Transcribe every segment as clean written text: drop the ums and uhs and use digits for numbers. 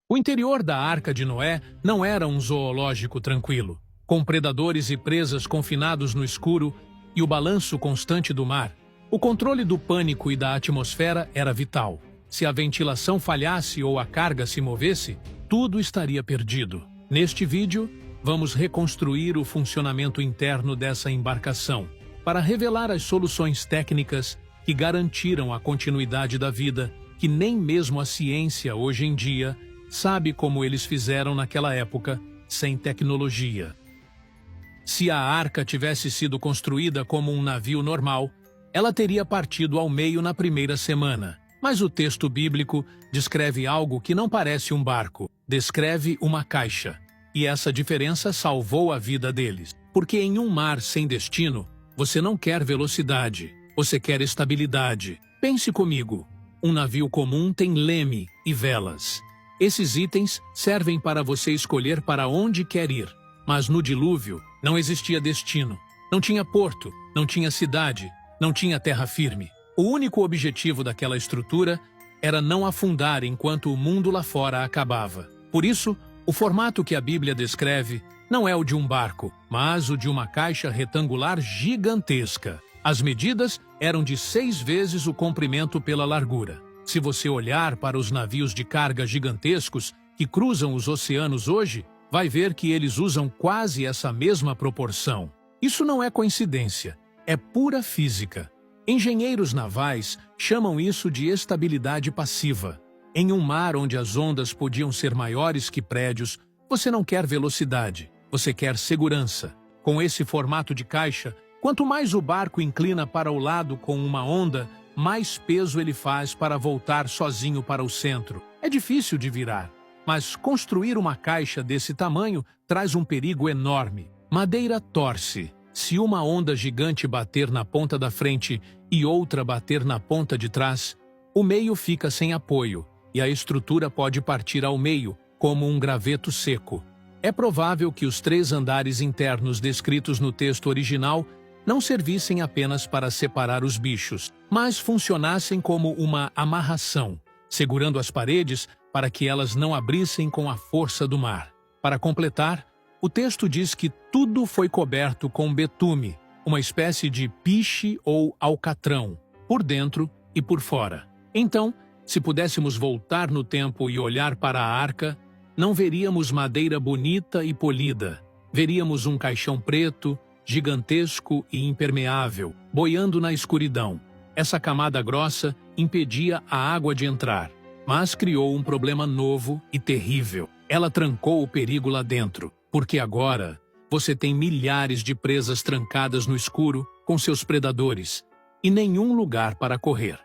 O interior da Arca de Noé não era um zoológico tranquilo, com predadores e presas confinados no escuro e o balanço constante do mar. O controle do pânico e da atmosfera era vital. Se a ventilação falhasse ou a carga se movesse, tudo estaria perdido. Neste vídeo, vamos reconstruir o funcionamento interno dessa embarcação, para revelar as soluções técnicas que garantiram a continuidade da vida, que nem mesmo a ciência, hoje em dia, sabe como eles fizeram naquela época, sem tecnologia. Se a arca tivesse sido construída como um navio normal, ela teria partido ao meio na primeira semana. Mas o texto bíblico descreve algo que não parece um barco, descreve uma caixa. E essa diferença salvou a vida deles. Porque em um mar sem destino, você não quer velocidade, você quer estabilidade. Pense comigo, um navio comum tem leme e velas. Esses itens servem para você escolher para onde quer ir. Mas no dilúvio, não existia destino. Não tinha porto, não tinha cidade, não tinha terra firme. O único objetivo daquela estrutura era não afundar enquanto o mundo lá fora acabava. Por isso, o formato que a Bíblia descreve não é o de um barco, mas o de uma caixa retangular gigantesca. As medidas eram de 6 vezes o comprimento pela largura. Se você olhar para os navios de carga gigantescos que cruzam os oceanos hoje, vai ver que eles usam quase essa mesma proporção. Isso não é coincidência, é pura física. Engenheiros navais chamam isso de estabilidade passiva. Em um mar onde as ondas podiam ser maiores que prédios, você não quer velocidade, você quer segurança. Com esse formato de caixa, quanto mais o barco inclina para o lado com uma onda, mais peso ele faz para voltar sozinho para o centro. É difícil de virar, mas construir uma caixa desse tamanho traz um perigo enorme. Madeira torce. Se uma onda gigante bater na ponta da frente e outra bater na ponta de trás, o meio fica sem apoio e a estrutura pode partir ao meio, como um graveto seco. É provável que os 3 andares internos descritos no texto original não servissem apenas para separar os bichos, mas funcionassem como uma amarração, segurando as paredes para que elas não abrissem com a força do mar. Para completar, o texto diz que tudo foi coberto com betume, uma espécie de piche ou alcatrão, por dentro e por fora. Então, se pudéssemos voltar no tempo e olhar para a arca, não veríamos madeira bonita e polida. Veríamos um caixão preto, gigantesco e impermeável, boiando na escuridão. Essa camada grossa impedia a água de entrar, mas criou um problema novo e terrível. Ela trancou o perigo lá dentro. Porque agora você tem milhares de presas trancadas no escuro com seus predadores e nenhum lugar para correr.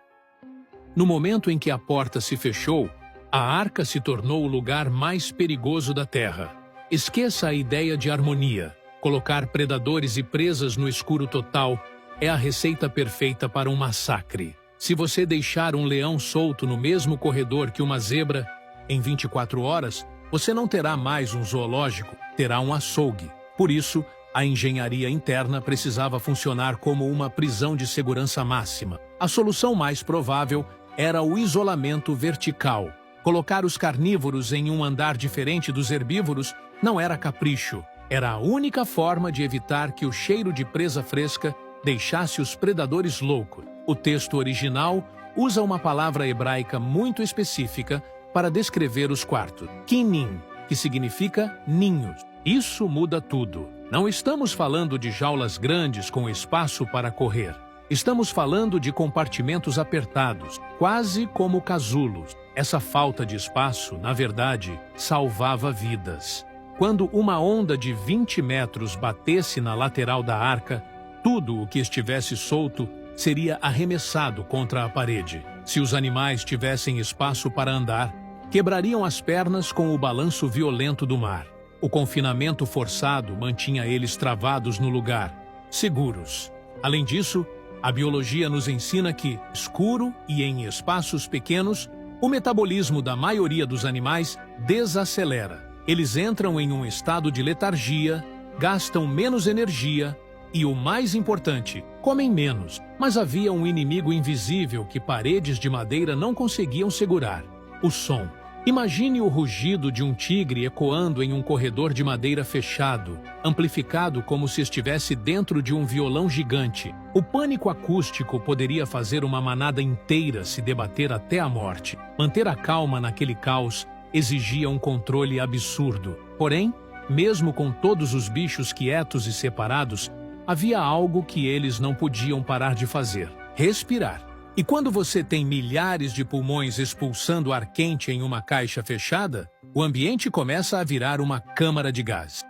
No momento em que a porta se fechou, a arca se tornou o lugar mais perigoso da Terra. Esqueça a ideia de harmonia. Colocar predadores e presas no escuro total é a receita perfeita para um massacre. Se você deixar um leão solto no mesmo corredor que uma zebra, em 24 horas, você não terá mais um zoológico, terá um açougue. Por isso, a engenharia interna precisava funcionar como uma prisão de segurança máxima. A solução mais provável era o isolamento vertical. Colocar os carnívoros em um andar diferente dos herbívoros não era capricho. Era a única forma de evitar que o cheiro de presa fresca deixasse os predadores loucos. O texto original usa uma palavra hebraica muito específica para descrever os quartos. Kinim, que significa ninhos. Isso muda tudo. Não estamos falando de jaulas grandes com espaço para correr. Estamos falando de compartimentos apertados, quase como casulos. Essa falta de espaço, na verdade, salvava vidas. Quando uma onda de 20 metros batesse na lateral da arca, tudo o que estivesse solto seria arremessado contra a parede. Se os animais tivessem espaço para andar, quebrariam as pernas com o balanço violento do mar. O confinamento forçado mantinha eles travados no lugar, seguros. Além disso, a biologia nos ensina que, escuro e em espaços pequenos, o metabolismo da maioria dos animais desacelera. Eles entram em um estado de letargia, gastam menos energia e, o mais importante, comem menos. Mas havia um inimigo invisível que paredes de madeira não conseguiam segurar: o som. Imagine o rugido de um tigre ecoando em um corredor de madeira fechado, amplificado como se estivesse dentro de um violão gigante. O pânico acústico poderia fazer uma manada inteira se debater até a morte. Manter a calma naquele caos exigia um controle absurdo. Porém, mesmo com todos os bichos quietos e separados, havia algo que eles não podiam parar de fazer: respirar. E quando você tem milhares de pulmões expulsando ar quente em uma caixa fechada, o ambiente começa a virar uma câmara de gás.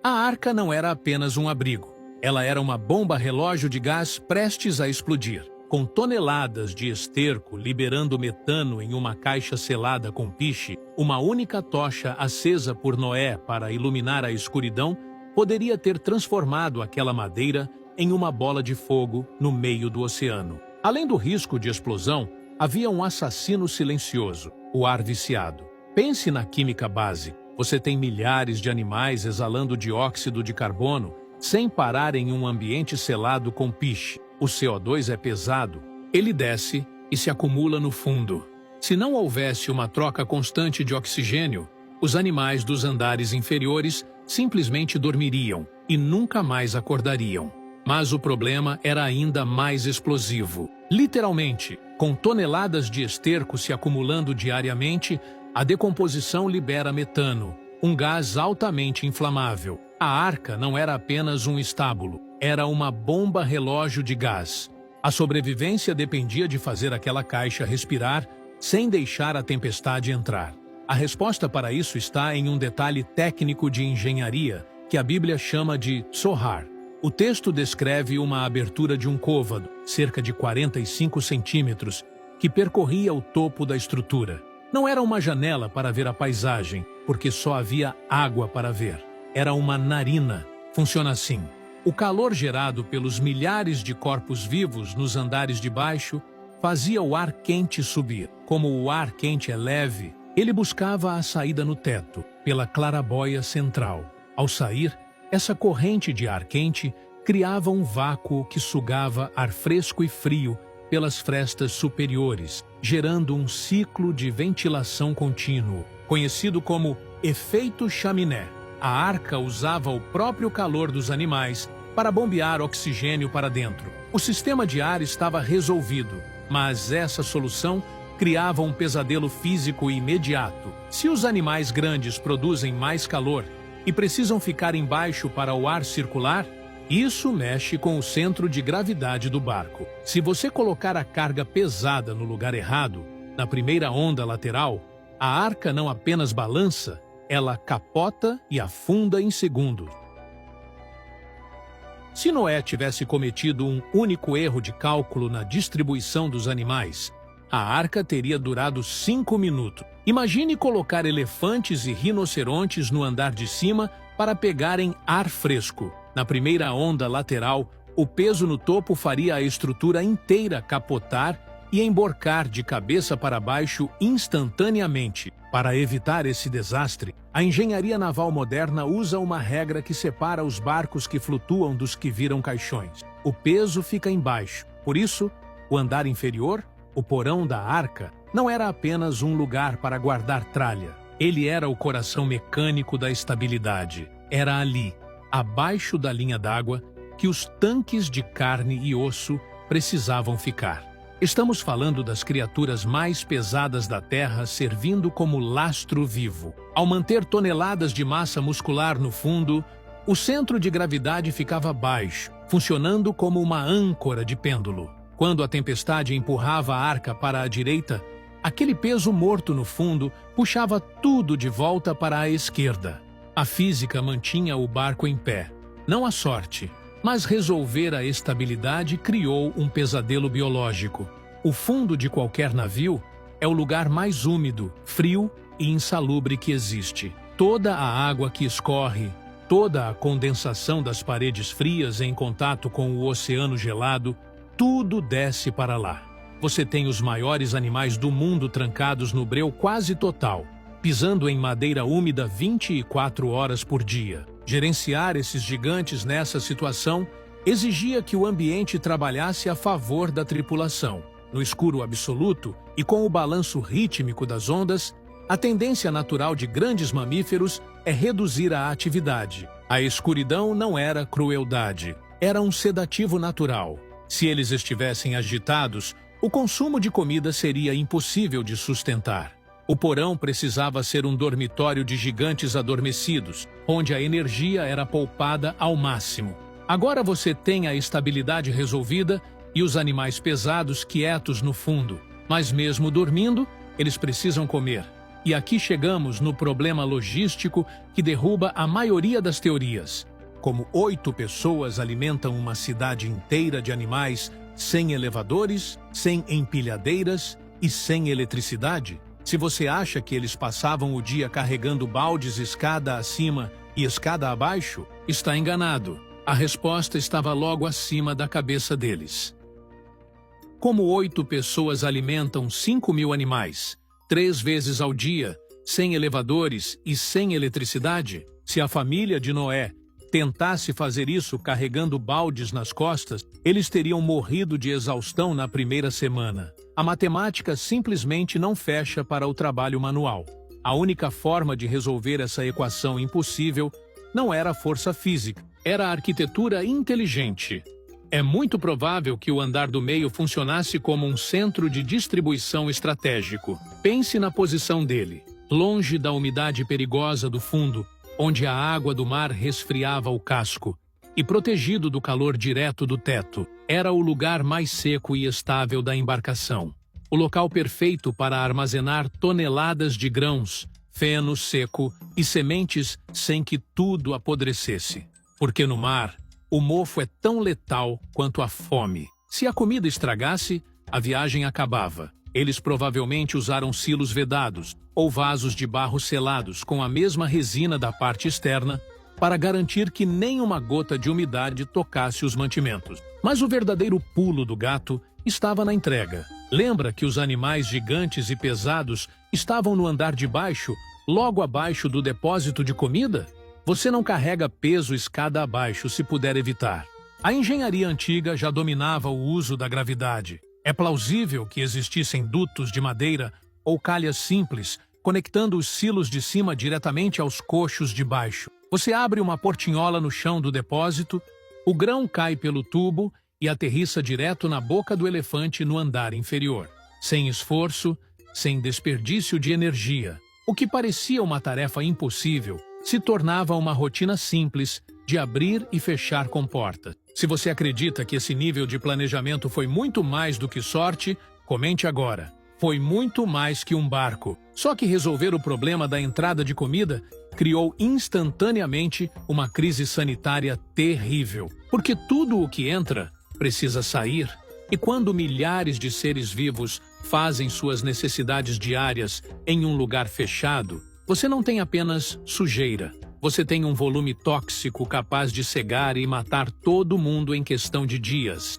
A arca não era apenas um abrigo. Ela era uma bomba relógio de gás prestes a explodir, com toneladas de esterco liberando metano em uma caixa selada com piche. Uma única tocha acesa por Noé para iluminar a escuridão poderia ter transformado aquela madeira em uma bola de fogo no meio do oceano. Além do risco de explosão, havia um assassino silencioso: o ar viciado. Pense na química base. Você tem milhares de animais exalando dióxido de carbono sem parar em um ambiente selado com piche. O CO2 é pesado, ele desce e se acumula no fundo. Se não houvesse uma troca constante de oxigênio, os animais dos andares inferiores simplesmente dormiriam e nunca mais acordariam. Mas o problema era ainda mais explosivo. Literalmente, com toneladas de esterco se acumulando diariamente, a decomposição libera metano, um gás altamente inflamável. A arca não era apenas um estábulo, era uma bomba relógio de gás. A sobrevivência dependia de fazer aquela caixa respirar sem deixar a tempestade entrar. A resposta para isso está em um detalhe técnico de engenharia que a Bíblia chama de tsohar. O texto descreve uma abertura de um côvado, cerca de 45 centímetros, que percorria o topo da estrutura. Não era uma janela para ver a paisagem, porque só havia água para ver. Era uma narina. Funciona assim: o calor gerado pelos milhares de corpos vivos nos andares de baixo fazia o ar quente subir. Como o ar quente é leve, ele buscava a saída no teto, pela claraboia central. Ao sair, essa corrente de ar quente criava um vácuo que sugava ar fresco e frio pelas frestas superiores, gerando um ciclo de ventilação contínuo, conhecido como efeito chaminé. A arca usava o próprio calor dos animais para bombear oxigênio para dentro. O sistema de ar estava resolvido, mas essa solução criava um pesadelo físico imediato. Se os animais grandes produzem mais calor e precisam ficar embaixo para o ar circular, isso mexe com o centro de gravidade do barco. Se você colocar a carga pesada no lugar errado, na primeira onda lateral, a arca não apenas balança, ela capota e afunda em segundos. Se Noé tivesse cometido um único erro de cálculo na distribuição dos animais, a arca teria durado 5 minutos. Imagine colocar elefantes e rinocerontes no andar de cima para pegarem ar fresco. Na primeira onda lateral, o peso no topo faria a estrutura inteira capotar e emborcar de cabeça para baixo instantaneamente. Para evitar esse desastre, a engenharia naval moderna usa uma regra que separa os barcos que flutuam dos que viram caixões. O peso fica embaixo. Por isso, o andar inferior, o porão da arca, não era apenas um lugar para guardar tralha. Ele era o coração mecânico da estabilidade. Era ali, abaixo da linha d'água, que os tanques de carne e osso precisavam ficar. Estamos falando das criaturas mais pesadas da Terra servindo como lastro vivo. Ao manter toneladas de massa muscular no fundo, o centro de gravidade ficava baixo, funcionando como uma âncora de pêndulo. Quando a tempestade empurrava a arca para a direita, aquele peso morto no fundo puxava tudo de volta para a esquerda. A física mantinha o barco em pé. Não a sorte, mas resolver a estabilidade criou um pesadelo biológico. O fundo de qualquer navio é o lugar mais úmido, frio e insalubre que existe. Toda a água que escorre, toda a condensação das paredes frias em contato com o oceano gelado, tudo desce para lá. Você tem os maiores animais do mundo trancados no breu quase total, pisando em madeira úmida 24 horas por dia. Gerenciar esses gigantes nessa situação exigia que o ambiente trabalhasse a favor da tripulação. No escuro absoluto e com o balanço rítmico das ondas, a tendência natural de grandes mamíferos é reduzir a atividade. A escuridão não era crueldade, era um sedativo natural. Se eles estivessem agitados, o consumo de comida seria impossível de sustentar. O porão precisava ser um dormitório de gigantes adormecidos, onde a energia era poupada ao máximo. Agora você tem a estabilidade resolvida e os animais pesados quietos no fundo. Mas mesmo dormindo, eles precisam comer. E aqui chegamos no problema logístico que derruba a maioria das teorias. Como 8 pessoas alimentam uma cidade inteira de animais sem elevadores, sem empilhadeiras e sem eletricidade? Se você acha que eles passavam o dia carregando baldes escada acima e escada abaixo, está enganado. A resposta estava logo acima da cabeça deles. Como 8 pessoas alimentam 5.000 animais, 3 vezes ao dia, sem elevadores e sem eletricidade? Se a família de Noé tentasse fazer isso carregando baldes nas costas, eles teriam morrido de exaustão na primeira semana. A matemática simplesmente não fecha para o trabalho manual. A única forma de resolver essa equação impossível não era a força física, era a arquitetura inteligente. É muito provável que o andar do meio funcionasse como um centro de distribuição estratégico. Pense na posição dele, longe da umidade perigosa do fundo, onde a água do mar resfriava o casco, e protegido do calor direto do teto. Era o lugar mais seco e estável da embarcação. O local perfeito para armazenar toneladas de grãos, feno seco e sementes sem que tudo apodrecesse. Porque no mar, o mofo é tão letal quanto a fome. Se a comida estragasse, a viagem acabava. Eles provavelmente usaram silos vedados ou vasos de barro selados com a mesma resina da parte externa para garantir que nem uma gota de umidade tocasse os mantimentos. Mas o verdadeiro pulo do gato estava na entrega. Lembra que os animais gigantes e pesados estavam no andar de baixo, logo abaixo do depósito de comida? Você não carrega peso escada abaixo se puder evitar. A engenharia antiga já dominava o uso da gravidade. É plausível que existissem dutos de madeira ou calhas simples, conectando os silos de cima diretamente aos coxos de baixo. Você abre uma portinhola no chão do depósito, o grão cai pelo tubo e aterrissa direto na boca do elefante no andar inferior. Sem esforço, sem desperdício de energia. O que parecia uma tarefa impossível se tornava uma rotina simples de abrir e fechar comportas. Se você acredita que esse nível de planejamento foi muito mais do que sorte, comente agora. Foi muito mais que um barco. Só que resolver o problema da entrada de comida criou instantaneamente uma crise sanitária terrível. Porque tudo o que entra precisa sair. E quando milhares de seres vivos fazem suas necessidades diárias em um lugar fechado, você não tem apenas sujeira. Você tem um volume tóxico capaz de cegar e matar todo mundo em questão de dias.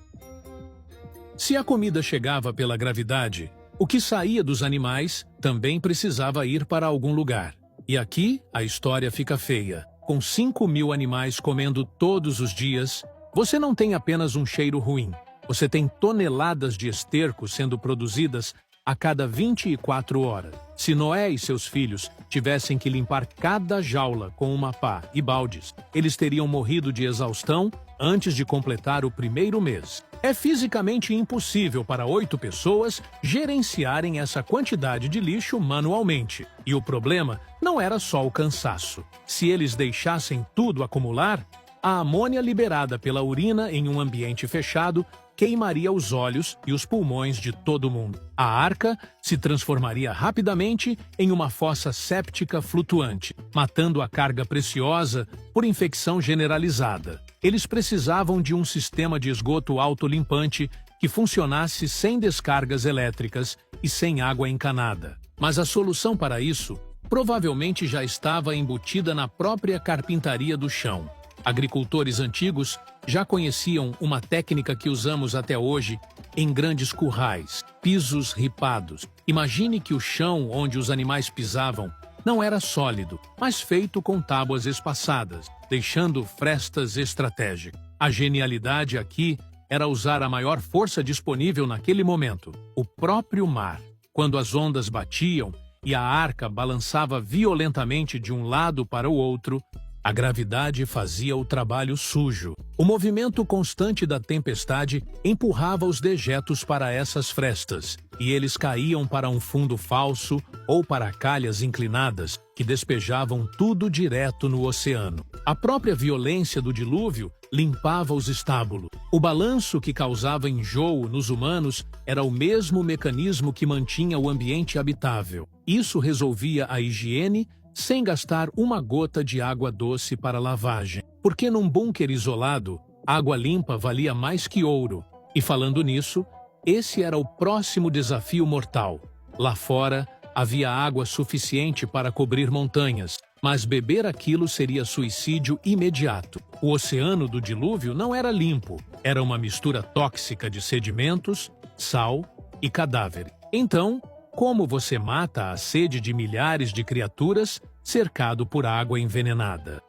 Se a comida chegava pela gravidade, o que saía dos animais também precisava ir para algum lugar. E aqui a história fica feia. Com 5.000 animais comendo todos os dias, você não tem apenas um cheiro ruim. Você tem toneladas de esterco sendo produzidas a cada 24 horas. Se Noé e seus filhos tivessem que limpar cada jaula com uma pá e baldes, eles teriam morrido de exaustão antes de completar o primeiro mês. É fisicamente impossível para 8 pessoas gerenciarem essa quantidade de lixo manualmente. E o problema não era só o cansaço. Se eles deixassem tudo acumular, a amônia liberada pela urina em um ambiente fechado queimaria os olhos e os pulmões de todo mundo. A arca se transformaria rapidamente em uma fossa séptica flutuante, matando a carga preciosa por infecção generalizada. Eles precisavam de um sistema de esgoto autolimpante que funcionasse sem descargas elétricas e sem água encanada. Mas a solução para isso provavelmente já estava embutida na própria carpintaria do chão. Agricultores antigos já conheciam uma técnica que usamos até hoje em grandes currais, pisos ripados. Imagine que o chão onde os animais pisavam não era sólido, mas feito com tábuas espaçadas, deixando frestas estratégicas. A genialidade aqui era usar a maior força disponível naquele momento, o próprio mar. Quando as ondas batiam e a arca balançava violentamente de um lado para o outro, a gravidade fazia o trabalho sujo. O movimento constante da tempestade empurrava os dejetos para essas frestas, e eles caíam para um fundo falso ou para calhas inclinadas que despejavam tudo direto no oceano. A própria violência do dilúvio limpava os estábulos. O balanço que causava enjoo nos humanos era o mesmo mecanismo que mantinha o ambiente habitável. Isso resolvia a higiene sem gastar uma gota de água doce para lavagem. Porque num bunker isolado, água limpa valia mais que ouro. E falando nisso, esse era o próximo desafio mortal. Lá fora, havia água suficiente para cobrir montanhas, mas beber aquilo seria suicídio imediato. O oceano do dilúvio não era limpo, era uma mistura tóxica de sedimentos, sal e cadáver. Então, como você mata a sede de milhares de criaturas cercado por água envenenada?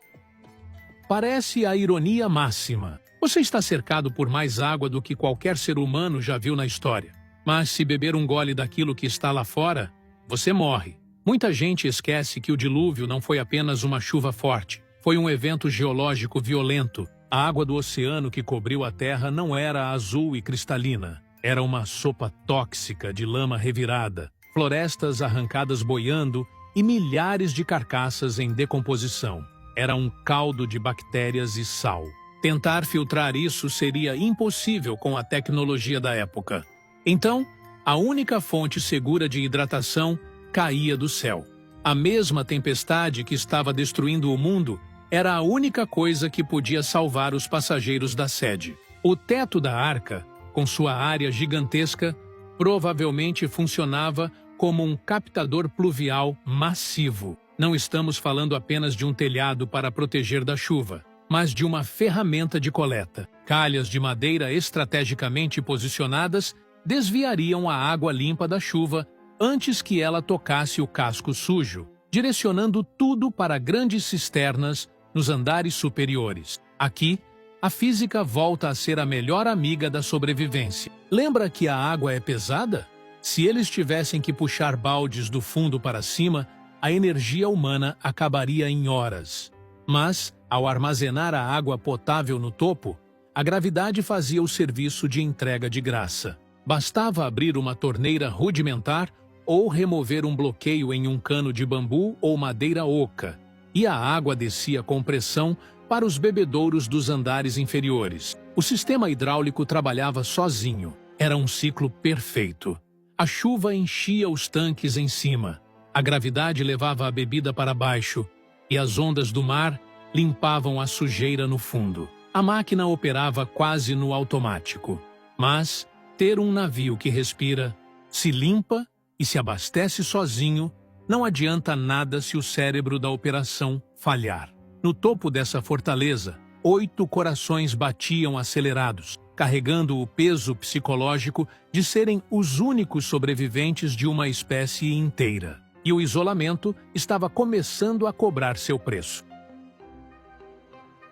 Parece a ironia máxima. Você está cercado por mais água do que qualquer ser humano já viu na história. Mas se beber um gole daquilo que está lá fora, você morre. Muita gente esquece que o dilúvio não foi apenas uma chuva forte. Foi um evento geológico violento. A água do oceano que cobriu a Terra não era azul e cristalina. Era uma sopa tóxica de lama revirada, florestas arrancadas boiando e milhares de carcaças em decomposição. Era um caldo de bactérias e sal. Tentar filtrar isso seria impossível com a tecnologia da época. Então, a única fonte segura de hidratação caía do céu. A mesma tempestade que estava destruindo o mundo era a única coisa que podia salvar os passageiros da sede. O teto da arca, com sua área gigantesca, provavelmente funcionava como um captador pluvial massivo. Não estamos falando apenas de um telhado para proteger da chuva, mas de uma ferramenta de coleta. Calhas de madeira estrategicamente posicionadas desviariam a água limpa da chuva antes que ela tocasse o casco sujo, direcionando tudo para grandes cisternas nos andares superiores. Aqui, a física volta a ser a melhor amiga da sobrevivência. Lembra que a água é pesada? Se eles tivessem que puxar baldes do fundo para cima, a energia humana acabaria em horas. Mas, ao armazenar a água potável no topo, a gravidade fazia o serviço de entrega de graça. Bastava abrir uma torneira rudimentar ou remover um bloqueio em um cano de bambu ou madeira oca, e a água descia com pressão para os bebedouros dos andares inferiores. O sistema hidráulico trabalhava sozinho. Era um ciclo perfeito. A chuva enchia os tanques em cima. A gravidade levava a bebida para baixo e as ondas do mar limpavam a sujeira no fundo. A máquina operava quase no automático. Mas ter um navio que respira, se limpa e se abastece sozinho não adianta nada se o cérebro da operação falhar. No topo dessa fortaleza, 8 corações batiam acelerados, carregando o peso psicológico de serem os únicos sobreviventes de uma espécie inteira. E o isolamento estava começando a cobrar seu preço.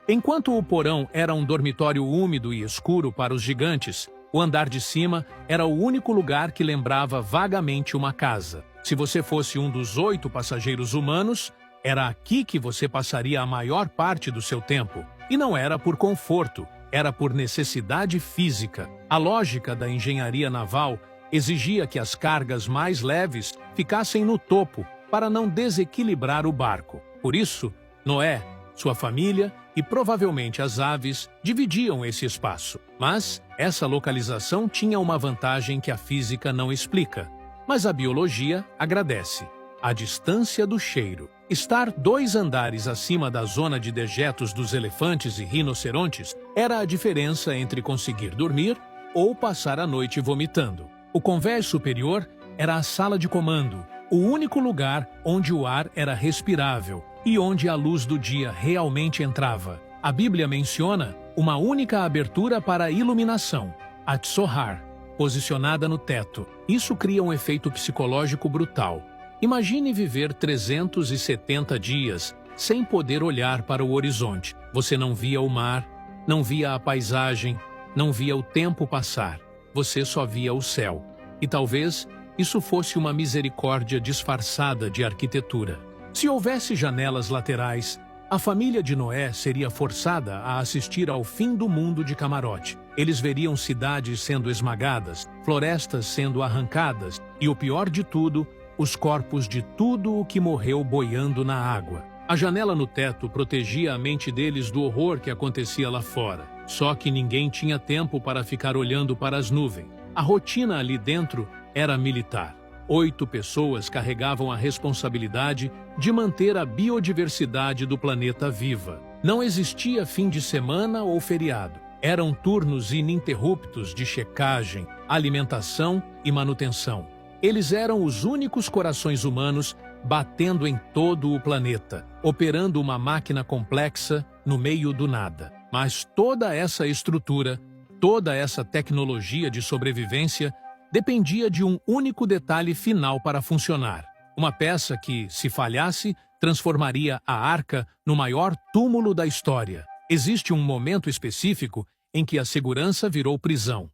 Enquanto o porão era um dormitório úmido e escuro para os gigantes, o andar de cima era o único lugar que lembrava vagamente uma casa. Se você fosse um dos 8 passageiros humanos, era aqui que você passaria a maior parte do seu tempo. E não era por conforto, era por necessidade física. A lógica da engenharia naval exigia que as cargas mais leves ficassem no topo para não desequilibrar o barco. Por isso, Noé, sua família e provavelmente as aves dividiam esse espaço. Mas essa localização tinha uma vantagem que a física não explica, mas a biologia agradece: a distância do cheiro. Estar 2 andares acima da zona de dejetos dos elefantes e rinocerontes era a diferença entre conseguir dormir ou passar a noite vomitando. O convés superior era a sala de comando, o único lugar onde o ar era respirável e onde a luz do dia realmente entrava. A Bíblia menciona uma única abertura para a iluminação, a Tzohar, posicionada no teto. Isso cria um efeito psicológico brutal. Imagine viver 370 dias sem poder olhar para o horizonte. Você não via o mar, não via a paisagem, não via o tempo passar, você só via o céu. E talvez isso fosse uma misericórdia disfarçada de arquitetura. Se houvesse janelas laterais, a família de Noé seria forçada a assistir ao fim do mundo de camarote. Eles veriam cidades sendo esmagadas, florestas sendo arrancadas e, o pior de tudo, os corpos de tudo o que morreu boiando na água. A janela no teto protegia a mente deles do horror que acontecia lá fora. Só que ninguém tinha tempo para ficar olhando para as nuvens. A rotina ali dentro era militar. 8 pessoas carregavam a responsabilidade de manter a biodiversidade do planeta viva. Não existia fim de semana ou feriado. Eram turnos ininterruptos de checagem, alimentação e manutenção. Eles eram os únicos corações humanos batendo em todo o planeta, operando uma máquina complexa no meio do nada. Mas toda essa estrutura, toda essa tecnologia de sobrevivência dependia de um único detalhe final para funcionar. Uma peça que, se falhasse, transformaria a arca no maior túmulo da história. Existe um momento específico em que a segurança virou prisão.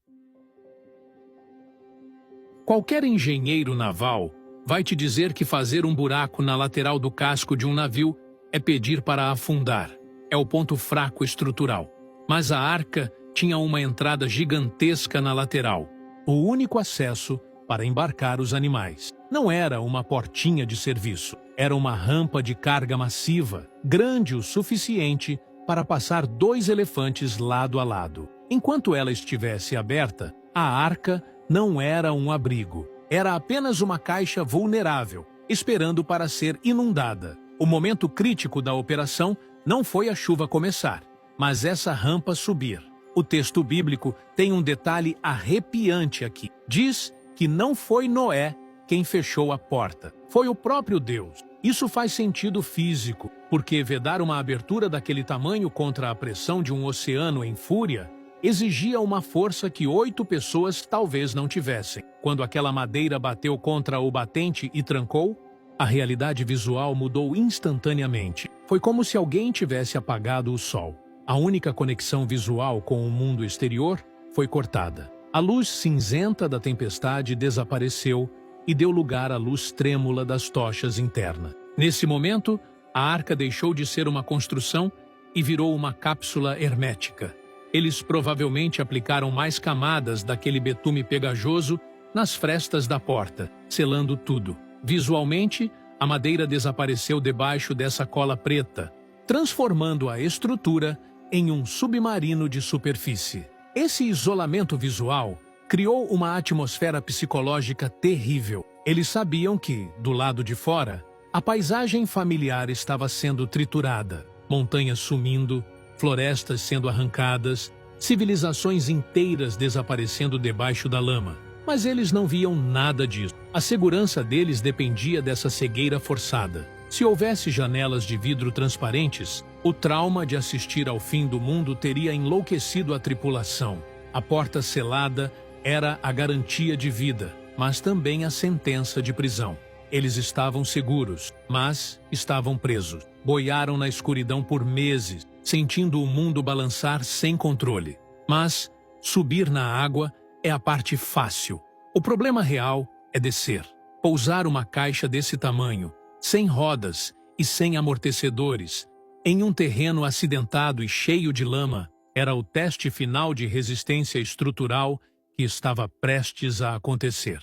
Qualquer engenheiro naval vai te dizer que fazer um buraco na lateral do casco de um navio é pedir para afundar. É o ponto fraco estrutural. Mas a arca tinha uma entrada gigantesca na lateral, o único acesso para embarcar os animais. Não era uma portinha de serviço, era uma rampa de carga massiva, grande o suficiente para passar 2 elefantes lado a lado. Enquanto ela estivesse aberta, a arca não era um abrigo. Era apenas uma caixa vulnerável, esperando para ser inundada. O momento crítico da operação não foi a chuva começar, mas essa rampa subir. O texto bíblico tem um detalhe arrepiante aqui. Diz que não foi Noé quem fechou a porta, foi o próprio Deus. Isso faz sentido físico, porque vedar uma abertura daquele tamanho contra a pressão de um oceano em fúria exigia uma força que 8 pessoas talvez não tivessem. Quando aquela madeira bateu contra o batente e trancou, a realidade visual mudou instantaneamente. Foi como se alguém tivesse apagado o sol. A única conexão visual com o mundo exterior foi cortada. A luz cinzenta da tempestade desapareceu e deu lugar à luz trêmula das tochas internas. Nesse momento, a arca deixou de ser uma construção e virou uma cápsula hermética. Eles provavelmente aplicaram mais camadas daquele betume pegajoso nas frestas da porta, selando tudo. Visualmente, a madeira desapareceu debaixo dessa cola preta, transformando a estrutura em um submarino de superfície. Esse isolamento visual criou uma atmosfera psicológica terrível. Eles sabiam que, do lado de fora, a paisagem familiar estava sendo triturada, montanhas sumindo, florestas sendo arrancadas, civilizações inteiras desaparecendo debaixo da lama. Mas eles não viam nada disso. A segurança deles dependia dessa cegueira forçada. Se houvesse janelas de vidro transparentes, o trauma de assistir ao fim do mundo teria enlouquecido a tripulação. A porta selada era a garantia de vida, mas também a sentença de prisão. Eles estavam seguros, mas estavam presos. Boiaram na escuridão por meses, sentindo o mundo balançar sem controle. Mas subir na água é a parte fácil. O problema real é descer. Pousar uma caixa desse tamanho, sem rodas e sem amortecedores, em um terreno acidentado e cheio de lama, era o teste final de resistência estrutural que estava prestes a acontecer.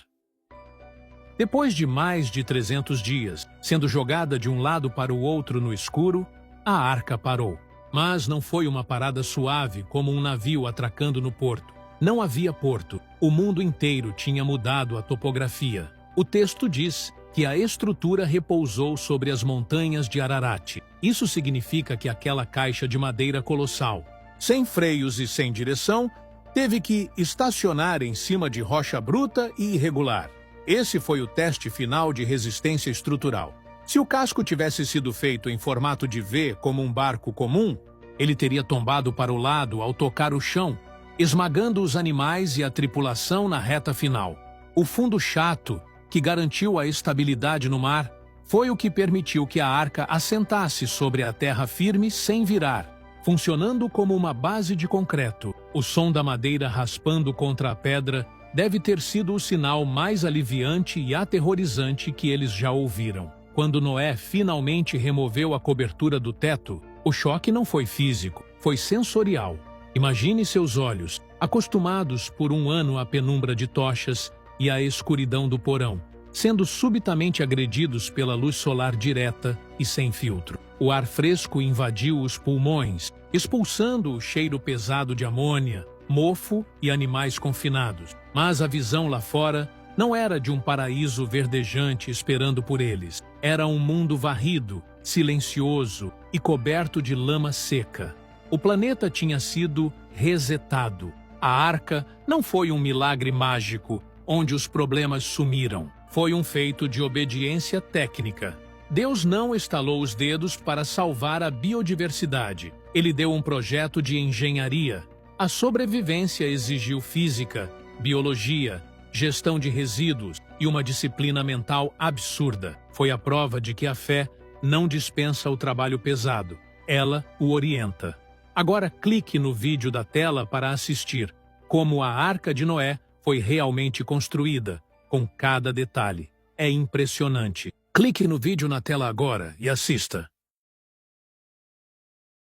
Depois de mais de 300 dias, sendo jogada de um lado para o outro no escuro, a arca parou. Mas não foi uma parada suave como um navio atracando no porto. Não havia porto. O mundo inteiro tinha mudado a topografia. O texto diz que a estrutura repousou sobre as montanhas de Ararat. Isso significa que aquela caixa de madeira colossal, sem freios e sem direção, teve que estacionar em cima de rocha bruta e irregular. Esse foi o teste final de resistência estrutural. Se o casco tivesse sido feito em formato de V como um barco comum, ele teria tombado para o lado ao tocar o chão, esmagando os animais e a tripulação na reta final. O fundo chato, que garantiu a estabilidade no mar, foi o que permitiu que a arca assentasse sobre a terra firme sem virar. funcionando como uma base de concreto. O som da madeira raspando contra a pedra deve ter sido o sinal mais aliviante e aterrorizante que eles já ouviram. Quando Noé finalmente removeu a cobertura do teto, o choque não foi físico, foi sensorial. Imagine seus olhos, acostumados por um ano à penumbra de tochas e à escuridão do porão, sendo subitamente agredidos pela luz solar direta e sem filtro. O ar fresco invadiu os pulmões, expulsando o cheiro pesado de amônia, mofo e animais confinados. Mas a visão lá fora não era de um paraíso verdejante esperando por eles. Era um mundo varrido, silencioso e coberto de lama seca. O planeta tinha sido resetado. A arca não foi um milagre mágico, onde os problemas sumiram. Foi um feito de obediência técnica. Deus não estalou os dedos para salvar a biodiversidade. Ele deu um projeto de engenharia. A sobrevivência exigiu física, biologia, gestão de resíduos e uma disciplina mental absurda. Foi a prova de que a fé não dispensa o trabalho pesado. Ela o orienta. Agora clique no vídeo da tela para assistir como a Arca de Noé foi realmente construída, com cada detalhe. É impressionante. Clique no vídeo na tela agora e assista.